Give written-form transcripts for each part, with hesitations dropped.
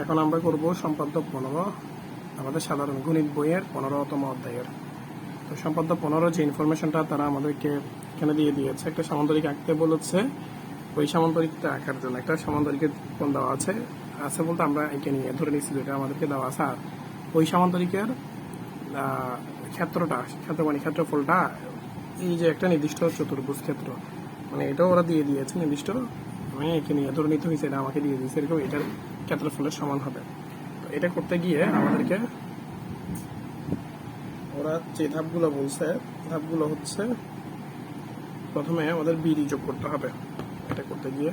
এখন আমরা করব সম্পাদ্য 15 আমাদের সাধারণ গণিত বইয়ের 15তম অধ্যায়ের। তো সম্পাদ্য 15 যে ইনফরমেশনটা তারা আমাদেরকে এখানে দিয়ে দিয়েছে, একটা সামান্তরিক আঁকতে বলেছে। ওই সামান্তরিকটা আঁকার জন্য একটা সামান্তরিকের কোণ দেওয়া আছে বলতে আমরা এঁকে নিয়ে ধরে নিচ্ছি যেটা আমাদেরকে দেওয়া আছে। আর ওই সামান্তরিকের ক্ষেত্রফলটা এই যে একটা নির্দিষ্ট চতুর্ভুজ ক্ষেত্র, মানে এটাও ওরা দিয়ে দিয়েছে নির্দিষ্ট, আমি এঁকে নিয়ে ধরে নিতে হয়েছে, এটা আমাকে দিয়ে দিয়েছে, এরকম এটার ক্ষেত্রফলের সমান হবে। তো এটা করতে গিয়ে আমাদেরকে ওরা যে ধাপগুলো বলছে, ধাপগুলো হচ্ছে প্রথমে আমাদের বিডি যোগ করতে হবে। এটা করতে গিয়ে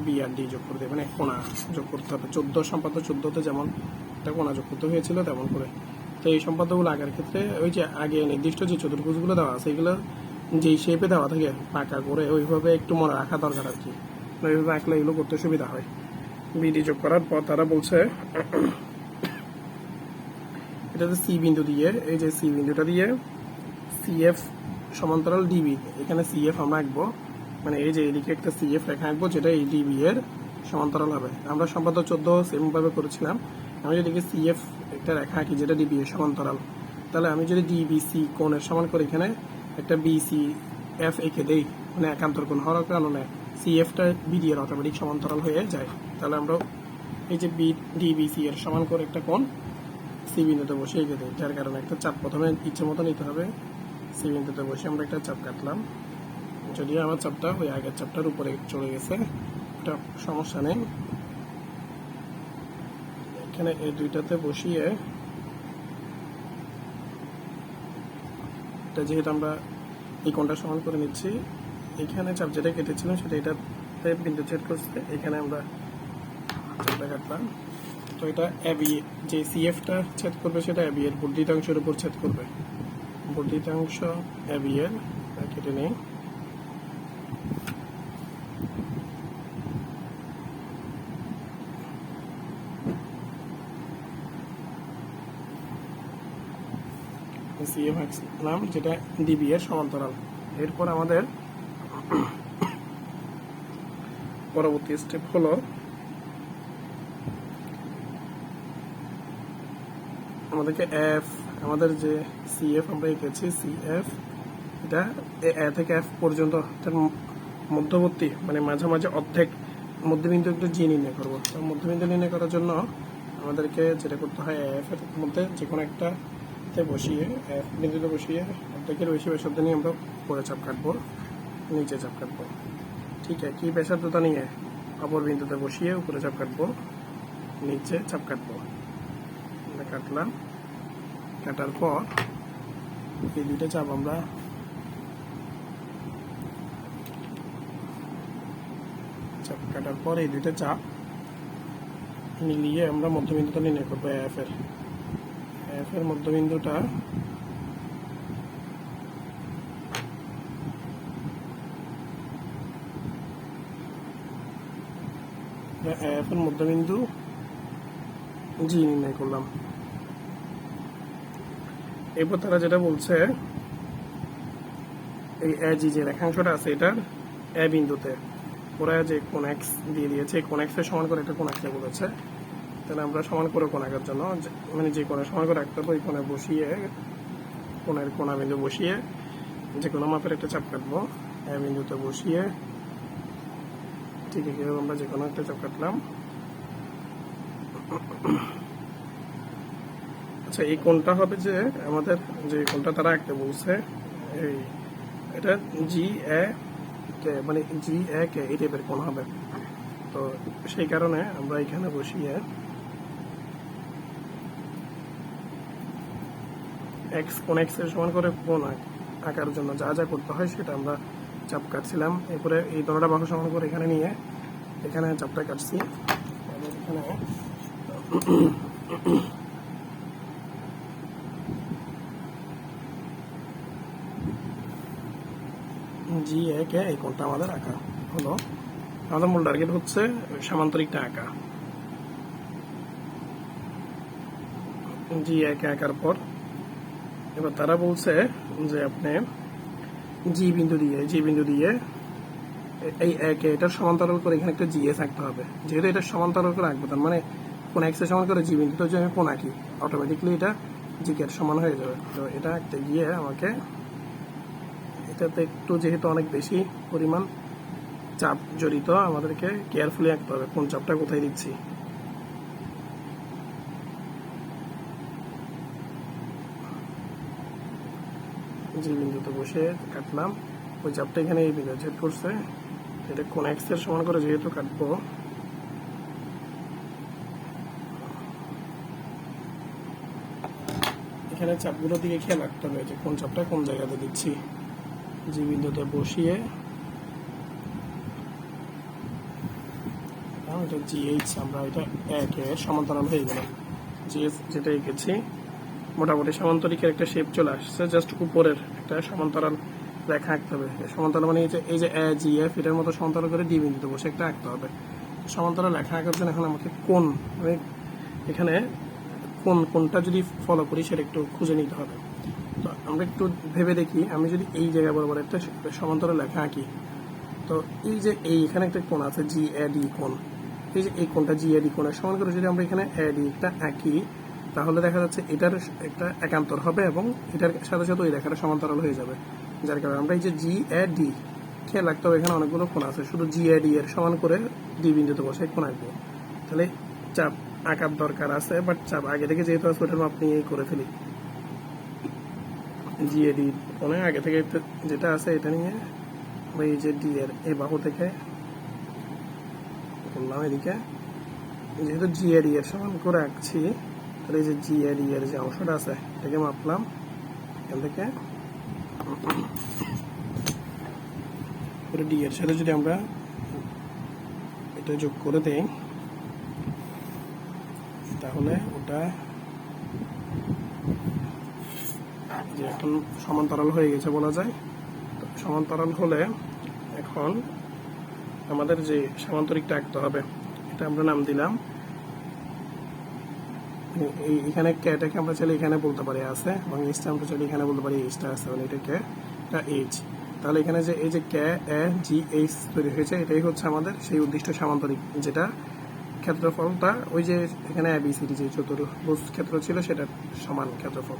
বি আর ডি যোগ করতে, মানে কোণা যোগ করতে হবে। 14 সম্পাদ্য 14তে যেমন একটা কোণা যোগ করতে হয়েছিল তেমন করে। তো এই সম্পাদ্যগুলো আঁকার ক্ষেত্রে ওই যে আগে নির্দিষ্ট যে চতুর্ভুজগুলো দেওয়া আছে এগুলো যেই শেপে দেওয়া থাকে পাকা করে ওইভাবে একটু মনে রাখা দরকার আর কি, ওইভাবে আঁকলে এগুলো করতে সুবিধা হয়। বিডি যোগ করার পর তারা বলছে এটাতে সি বিন্দু দিয়ে, এই যে সি বিন্দুটা দিয়ে সিএফ সমান্তরাল ডিবি, এখানে সিএফ আমরা আঁকবো, মানে এই যে এদিকে একটা সিএফ রেখা আঁকবো যেটা এই ডিবি এর সমান্তরাল হবে। আমরা সম্পাদ্য 14 সেম ভাবে করেছিলাম। আমি যদি সিএফ একটা রেখা আঁকি যেটা ডিবি এর সমান্তরাল, তাহলে আমি যদি ডিবিসি কোণের সমান করে এখানে একটা বিসি এফ এঁকে দেই, মানে একান্তর কোণ হওয়ার কারণে সিএফটা বিডি এর অটোমেটিক সমান্তরাল হয়ে যায়। তাহলে আমরা এই যে ডিবিসি এর সমান করে একটা কোণ সি বিন্দুতে বসে এঁকে দেয়, যার কারণে একটা চাপ প্রথমে ইচ্ছে মতো নিতে হবে। সি বিন্দুতে বসে আমরা একটা চাপ কাটলাম, যদিও আমার চাপটা ওই আগের চাপটার উপরে চলে গেছে, এটা সমস্যা নেই। এখানে এই দুইটাতে বসিয়ে এটা যেহেতু আমরা এই কোণটা সমান করে নিচ্ছি, এখানে চাপ যেটা কেটেছিলাম সেটা এটাতে বিন্দু ছেদ করছে, এখানে আমরা চাপটা কাটলাম। তো এটা এবি, যে সিএফটা ছেদ করবে সেটা এবি এর বর্ধিতাংশের উপর ছেদ করবে, বর্ধিতাংশ এবি এর কেটে নেই। সিএফ আঁকলাম যেটা ডিবি এর সমান্তরাল। এরপর আমাদের পরবর্তী স্টেপ হলো আমাদেরকে এফ, আমাদের যে সিএফ আমরা এঁকেছি সিএফ, এটা এ থেকে এফ পর্যন্ত মধ্যবর্তী মানে মাঝামাঝি অর্ধেক মধ্যবিন্দু একটু জি নির্ণয় করবো। তো মধ্যবিন্দু নির্ণয় করার জন্য আমাদেরকে যেটা করতে হয় এফ এর মধ্যে যে কোনো একটাতে বসিয়ে, এফ বিন্দুতে বসিয়ে অর্ধেকের বেশি ব্যাসার্ধ নিয়ে আমরা উপরে চাপ কাটবো, নিচে চাপ কাটবো। ঠিক আছে, কি ব্যাসার্ধতা নিয়ে অপর বিন্দুতে বসিয়ে উপরে চাপ কাটবো, নিচে চাপ কাটবো। কাটলাম, কাটার পর এই দুইটা চাপ আমরা চাপ কাটার পর এই দুইটা চাপ মিলিয়ে আমরা মধ্যবিন্দুটা নির্ণয় করবো। এফ এর মধ্যবিন্দুটা এফ এর মধ্যবিন্দু জি নির্ণয় করলাম। এরপর তারা যেটা বলছে এই জি যে রেখাংশটা আছে এটার এ বিন্দুতে ওরা যে কোণ এক্স দিয়ে দিয়েছে, কোণ এক্স এর সমান করে একটা কোণ আঁকতে বলেছে। তাহলে আমরা সমান করে কোণ আঁকার জন্য মানে যে কোণে সমান করে আঁকতে হবে ওই কোণে বসিয়ে, কোণের কোণা বিন্দু বসিয়ে যে কোনো মাপের একটা চাপ কাটবো, এ বিন্দুতে বসিয়ে ঠিক আছে আমরা যে কোনো একটা চাপ কাটলাম। আচ্ছা, এই কোণটা হবে যে আমাদের যে কোণটা তারা আঁকতে বলছে এই এটা জি এ কে, মানে জি এ কে এই টাইপের কোণ হবে। তো সেই কারণে আমরা এখানে বসিয়ে এক্স, কোণ এক্স এর সমান করে কোণ আঁকার জন্য যা যা করতে হয় সেটা আমরা চাপ কাটছিলাম। এরপরে এই দরটা বাহু সমান করে এখানে নিয়ে এখানে চাপটা কাটছি, এখানে জি একে এই কোণটা আমাদের আঁকা হলো। আমাদের মূল টার্গেট হচ্ছে সামান্তরিকটা আঁকা। জি একে আঁকার পর এবার তারা বলছে যে আপনি জি বিন্দু দিয়ে এই একে এটার সমান্তরাল করে এখানে একটা জিএস আঁকতে হবে। যেহেতু এটা সমান্তরাল করে আঁকবো তার মানে কোন এক্স এর সমান করে জি বিন্দুতে যদি আমি কোন আঁকি অটোমেটিকলি এটা জি কে এর সমান হয়ে যাবে। তো এটা আঁকতে গিয়ে আমাকে এটাতে একটু যেহেতু অনেক বেশি পরিমাণ চাপ জড়িত, আমাদেরকে কেয়ারফুলি আঁকতে হবে কোন চাপটা কোথায় দিচ্ছি। জি বিন্দুতে বসে কাটলাম, ওই চাপটা এখানে এই বিন্দু ছেদ করছে, এটা কোন এক্স এর সমান করে যেহেতু কাটবো, এখানে চাপগুলো দিকে খেয়াল রাখতে হবে যে কোন চাপটা কোন জায়গাতে দিচ্ছি। জি বিন্দুতে বসিয়ে এটা জিএইচ আমরা এটা একের সমান্তরাল হয়ে গেল। জিএস যেটা এঁকেছি মোটামুটি সমান্তরিকের একটা শেপ চলে আসছে, জাস্ট উপরের একটা সমান্তরাল রেখা আঁকতে হবে। সমান্তরাল মানে এই যে এ জি এফ এটার মতো সমান্তরাল করে ডি বিন্দুতে বসে একটা আঁকতে হবে। সমান্তরাল রেখা আঁকার জন্য এখন আমাকে কোন মানে এখানে কোনটা যদি ফলো করি সেটা একটু খুঁজে নিতে হবে। তো আমরা একটু ভেবে দেখি, আমি যদি এই জায়গা বরাবর একটা সমান্তরাল রেখা আঁকি, তো এই যে এখানে একটা কোণ আছে জি এ ডি কোণ, এই যে এই কোণটা জি এ ডি কোণের সমান করে যদি আমরা এখানে এ ডি একটা আঁকি, তাহলে দেখা যাচ্ছে এটার একটা একান্তর হবে এবং এটার সাথে সাথে ওই রেখাটা সমান্তরাল হয়ে যাবে। যার কারণে আমরা এই যে জি এ ডি খেয়াল রাখতে হবে, এখানে অনেকগুলো কোণ আছে, শুধু জি এ ডি এর সমান করে ডি বিন্দুতে বসে কোণ আঁকবো। তাহলে চাপ আঁকার দরকার আছে, বাট চাপ আগে থেকে যেহেতু আছে ওটার মাপ নিয়েই করে ফেলি। জি এ ডি কোণে আগে থেকে যেটা আছে এটা নিয়ে এই যে ডি এর এই বাহু থেকে করলাম এদিকে, যেহেতু জি এ ডি এর সমান করে আঁকছি, তাহলে এই যে জি এ ডি এর যে অংশটা আছে এটাকে মাপলাম, এখান থেকে ডি এর সাথে যদি আমরা এটা যোগ করে দেই তাহলে ওটা যে এখন সমান্তরাল হয়ে গেছে বলা যায়। তো সমান্তরাল হলে এখন আমাদের যে সামান্তরিকটা আঁকতে হবে এটা আমরা নাম দিলাম, এখানে কেটাকে আমরা চাইলে এখানে বলতে পারি আছে, এবং এইচটা আমরা চাইলে এখানে বলতে পারি এইচটা আছে, মানে এটা কে এটা এইচ। তাহলে এখানে যে এই যে কে এ জি এইচ তৈরি হয়েছে, এটাই হচ্ছে আমাদের সেই উদ্দিষ্ট সামান্তরিক, যেটা ক্ষেত্রফলটা ওই যে এখানে এবিসিডি যে চতুর্ভুজ ক্ষেত্র ছিল সেটার সমান ক্ষেত্রফল।